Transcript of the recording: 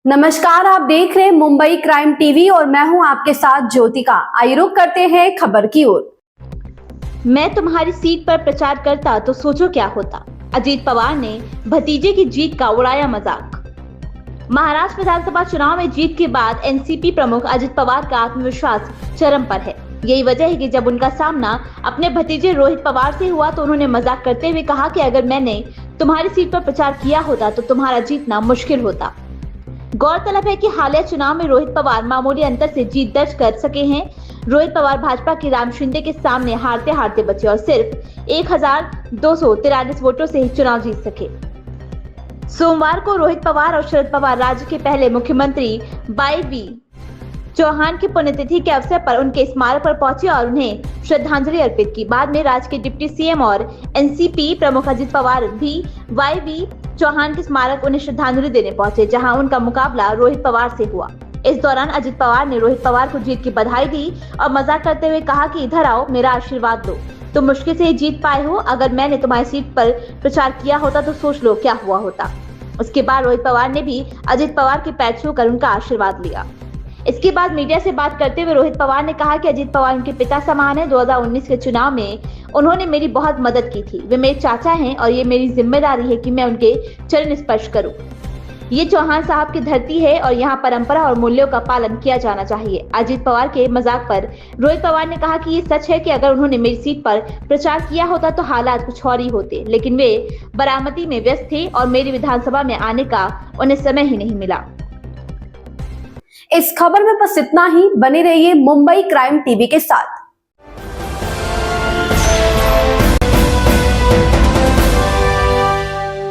नमस्कार, आप देख रहे हैं मुंबई क्राइम टीवी और मैं हूं आपके साथ ज्योतिका। आइए रुक करते हैं खबर की ओर। मैं तुम्हारी सीट पर प्रचार करता तो सोचो क्या होता। अजीत पवार ने भतीजे की जीत का उड़ाया मजाक। महाराष्ट्र विधानसभा चुनाव में जीत के बाद एनसीपी प्रमुख अजीत पवार का आत्मविश्वास चरम पर है। यही वजह है कि जब उनका सामना अपने भतीजे रोहित पवार से हुआ तो उन्होंने मजाक करते हुए कहा कि अगर मैंने तुम्हारी सीट पर प्रचार किया होता तो तुम्हारा जीतना मुश्किल होता। गौरतलब है कि हालिया चुनाव में रोहित पवार मामूली अंतर से जीत दर्ज कर सके हैं। रोहित पवार भाजपा के राम शिंदे के सामने हारते हारते बचे और सिर्फ 1243 वोटों से ही चुनाव जीत सके। सोमवार को रोहित पवार और शरद पवार राज्य के पहले मुख्यमंत्री वाई चौहान की पुण्यतिथि के अवसर पर उनके स्मारक पर पहुंचे और उन्हें श्रद्धांजलि अर्पित की। बाद में राज्य के डिप्टी सीएम और एनसीपी प्रमुख अजीत पवार भी वाई चौहान के स्मारक उन्हें श्रद्धांजलि देने पहुंचे, जहां उनका मुकाबला रोहित पवार से हुआ। इस दौरान अजीत पवार ने रोहित पवार को जीत की बधाई दी और मजाक करते हुए कहा कि इधर आओ, मेरा आशीर्वाद लो, तुम मुश्किल से ही जीत पाए हो। अगर मैंने तुम्हारी सीट पर प्रचार किया होता तो सोच लो क्या हुआ होता। उसके बाद रोहित पवार ने भी अजीत पवार के पैर छूकर उनका आशीर्वाद लिया। इसके बाद मीडिया से बात करते हुए रोहित पवार ने कहा कि अजीत पवार उनके पिता समान है। 2019 के चुनाव में उन्होंने मेरी बहुत मदद की थी। वे मेरे चाचा हैं और ये मेरी जिम्मेदारी है कि मैं उनके चरण स्पर्श करूं। ये चौहान साहब की धरती है और यहाँ परंपरा और मूल्यों का पालन किया जाना चाहिए। अजीत पवार के मजाक पर रोहित पवार ने कहा कि ये सच है कि अगर उन्होंने मेरी सीट पर प्रचार किया होता तो हालात कुछ और ही होते, लेकिन वे बरामदी में व्यस्त थे और मेरी विधानसभा में आने का उन्हें समय ही नहीं मिला। इस खबर में बस इतना ही। बने रहिए मुंबई क्राइम टीवी के साथ।